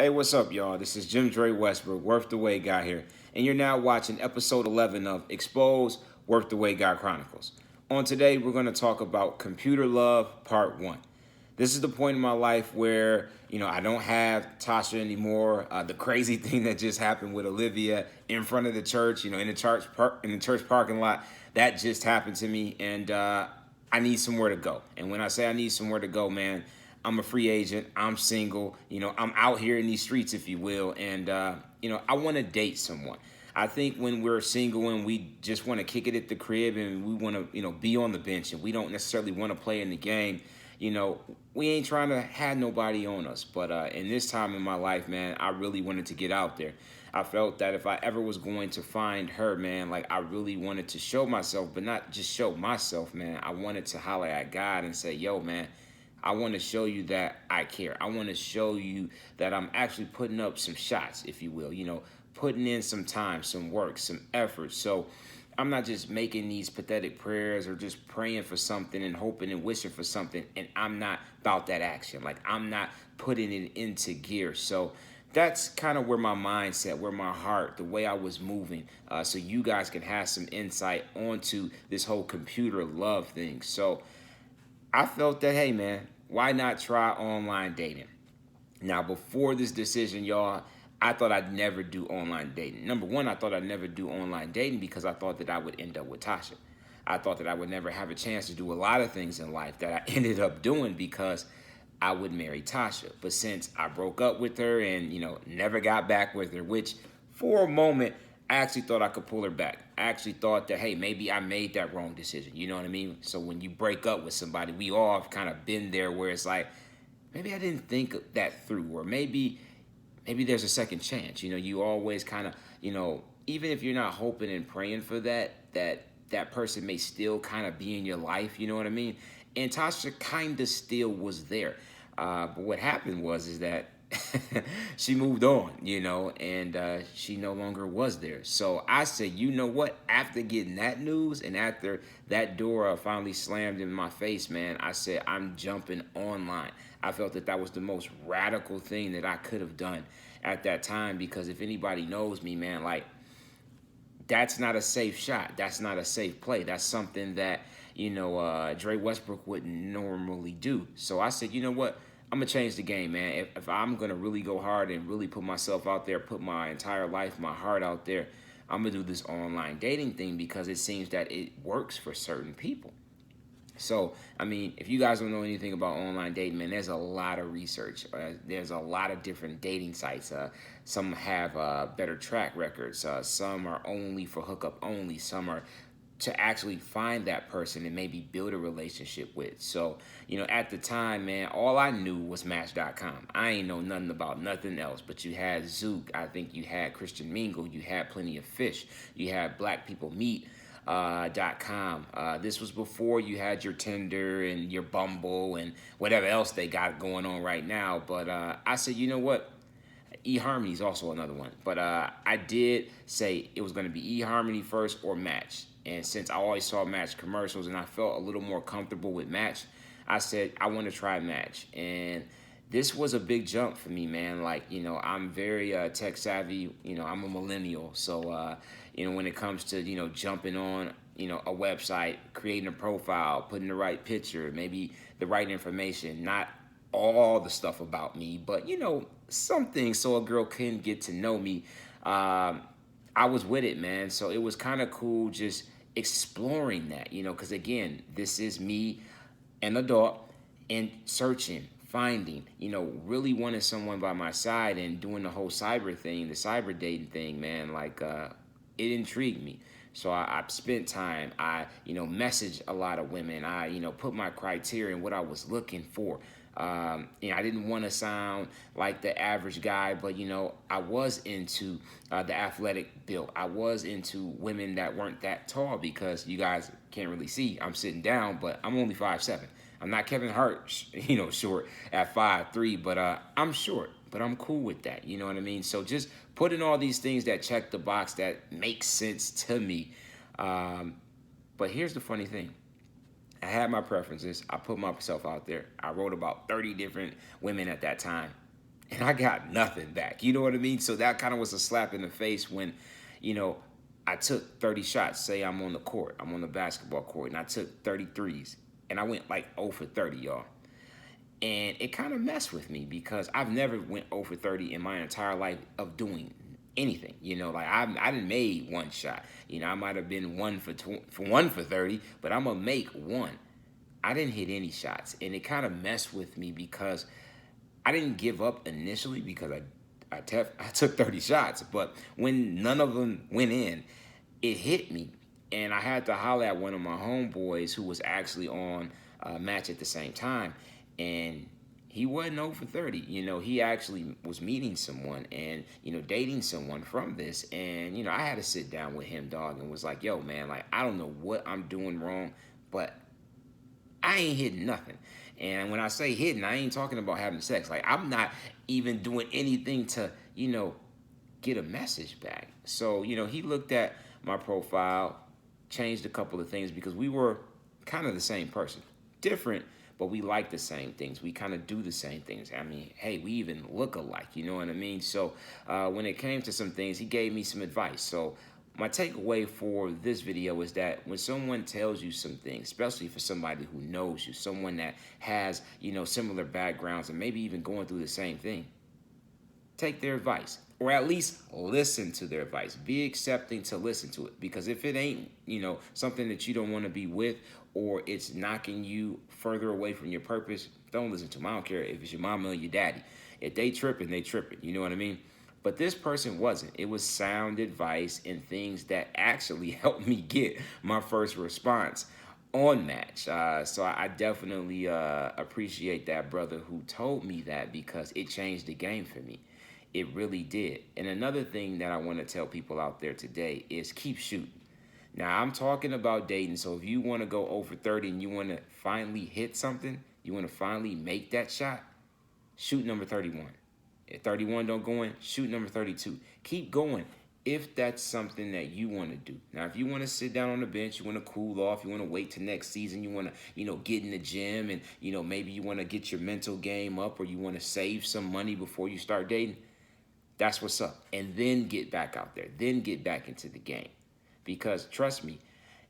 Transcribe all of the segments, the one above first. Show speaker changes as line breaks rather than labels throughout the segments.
Hey, what's up, y'all? This is Jim Dre Westbrook, Worth the Way guy here, and you're now watching episode 11 of Expose Worth the Way Guy Chronicles. On today, we're going to talk about computer love, part one. This is the point in my life where I don't have Tasha anymore. The crazy thing that just happened with Olivia in front of the church, in the church parking lot, that just happened to me, and I need somewhere to go. And when I say I need somewhere to go, man, I'm a free agent. I'm single. I'm out here in these streets, if you will, and I want to date someone. I think when we're single and we just want to kick it at the crib and we want to, be on the bench and we don't necessarily want to play in the game, we ain't trying to have nobody on us. But in this time in my life, man, I really wanted to get out there. I felt that if I ever was going to find her, man, like I really wanted to show myself, but not just show myself, man. I wanted to holler at God and say, yo, man, I want to show you that I care. I want to show you that I'm actually putting up some shots, if you will, putting in some time, some work, some effort. So I'm not just making these pathetic prayers or just praying for something and hoping and wishing for something, and I'm not about that action. Like, I'm not putting it into gear. So that's kind of where my mindset, where my heart, the way I was moving, so you guys can have some insight onto this whole computer love thing. So I felt that, hey, man, why not try online dating? Now, before this decision, y'all, I thought I'd never do online dating. Number one, I thought I'd never do online dating because I thought that I would end up with Tasha. I thought that I would never have a chance to do a lot of things in life that I ended up doing because I would marry Tasha. But since I broke up with her and, never got back with her, which for a moment, I actually thought I could pull her back. I actually thought that, hey, maybe I made that wrong decision. You know what I mean? So when you break up with somebody, we all have kind of been there where it's like, maybe I didn't think that through, or maybe there's a second chance. You always kind of, even if you're not hoping and praying for that person may still kind of be in your life. You know what I mean? And Tasha kind of still was there. But what happened is that she moved on, and she no longer was there. So I said, you know what? After getting that news and after that door finally slammed in my face, man, I said, I'm jumping online. I felt that that was the most radical thing that I could have done at that time because if anybody knows me, man, like, that's not a safe shot. That's not a safe play. That's something that, Dre Westbrook wouldn't normally do. So I said, you know what? I'm going to change the game, man. If I'm going to really go hard and really put myself out there, put my entire life, my heart out there, I'm going to do this online dating thing because it seems that it works for certain people. So, I mean, if you guys don't know anything about online dating, man, there's a lot of research. There's a lot of different dating sites. Some have better track records. Some are only for hookup only. Some are to actually find that person and maybe build a relationship with. So, at the time, man, all I knew was Match.com. I ain't know nothing about nothing else, but you had Zook. I think you had Christian Mingle. You had Plenty of Fish. You had Black People Meet. .com. This was before you had your Tinder and your Bumble and whatever else they got going on right now. But I said, you know what? eHarmony is also another one. But I did say it was going to be eHarmony first or Match. And since I always saw Match commercials and I felt a little more comfortable with Match, I said, I want to try Match. And this was a big jump for me, man. Like, I'm very tech savvy. I'm a millennial. So, when it comes to, jumping on, a website, creating a profile, putting the right picture, maybe the right information, not all the stuff about me, but, some things so a girl can get to know me. I was with it, man. So it was kind of cool just exploring that, because again, this is me, an adult, and searching, finding, really wanting someone by my side and doing the whole cyber thing, the cyber dating thing, man. Like, it intrigued me. So I spent time. I, messaged a lot of women. I, put my criteria and what I was looking for. I didn't want to sound like the average guy, but, I was into the athletic build. I was into women that weren't that tall because you guys can't really see. I'm sitting down, but I'm only 5'7". I'm not Kevin Hart, short at 5'3", but I'm short, but I'm cool with that. You know what I mean? So just putting all these things that check the box that make sense to me. But here's the funny thing. I had my preferences. I put myself out there. I wrote about 30 different women at that time. and I got nothing back. You know what I mean? So that kind of was a slap in the face when, you know, I took 30 shots. Say I'm on the court, I'm on the basketball court, and I took 33s, and I went like 0 for 30, y'all. And it kind of messed with me because I've never went 0 for 30 in my entire life of doing anything. You know, like I didn't made one shot. You know, I might have been 1 for 30, but I'm gonna make one. I didn't hit any shots, and it kind of messed with me because I didn't give up initially because I took 30 shots, but when none of them went in, it hit me, and I had to holler at one of my homeboys who was actually on a match at the same time, and he wasn't over 30. You know, he actually was meeting someone and, you know, dating someone from this, and, you know, I had to sit down with him, dog, and was like, yo, man, like, I don't know what I'm doing wrong, but I ain't hitting nothing. And when I say hitting, I ain't talking about having sex. Like, I'm not even doing anything to, you know, get a message back. So, you know, he looked at my profile, changed a couple of things because we were kind of the same person. Different, but we like the same things. We kind of do the same things. I mean, hey, we even look alike, you know what I mean? So when it came to some things, he gave me some advice. So my takeaway for this video is that when someone tells you some things, especially for somebody who knows you, someone that has, you know, similar backgrounds and maybe even going through the same thing, take their advice, or at least listen to their advice. Be accepting to listen to it, because if it ain't, you know, something that you don't want to be with, or it's knocking you further away from your purpose, don't listen to them. I don't care if it's your mama or your daddy. If they tripping, they tripping. You know what I mean? But this person wasn't. It was sound advice and things that actually helped me get my first response on match. So I definitely appreciate that brother who told me that, because it changed the game for me. It really did. And another thing that I want to tell people out there today is keep shooting. Now, I'm talking about dating, so if you want to go over 30 and you want to finally hit something, you want to finally make that shot, shoot number 31. If 31 don't go in, shoot number 32. Keep going if that's something that you want to do. Now, if you want to sit down on the bench, you want to cool off, you want to wait till next season, you want to, you know, get in the gym and, you know, maybe you want to get your mental game up, or you want to save some money before you start dating, that's what's up. And then get back out there. Then get back into the game. Because trust me,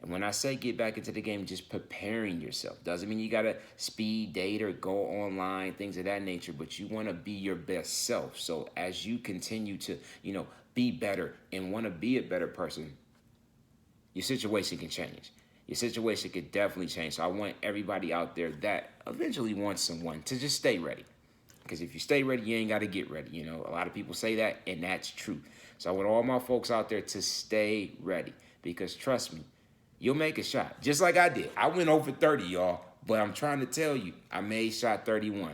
and when I say get back into the game, just preparing yourself. Doesn't mean you got to speed date or go online, things of that nature, but you want to be your best self. So as you continue to, you know, be better and want to be a better person, your situation can change. Your situation could definitely change. So I want everybody out there that eventually wants someone to just stay ready. Because if you stay ready, you ain't got to get ready. You know, a lot of people say that, and that's true. So I want all my folks out there to stay ready. Because trust me, you'll make a shot. Just like I did. I went over 30, y'all. But I'm trying to tell you, I made shot 31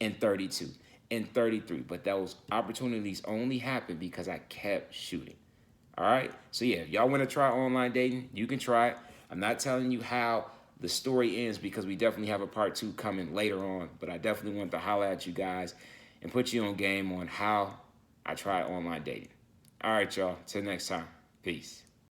and 32 and 33. But those opportunities only happened because I kept shooting. All right? So yeah, if y'all want to try online dating, you can try it. I'm not telling you how the story ends, because we definitely have a part 2 coming later on. But I definitely want to holler at you guys and put you on game on how I try online dating. All right, y'all. Till next time. Peace.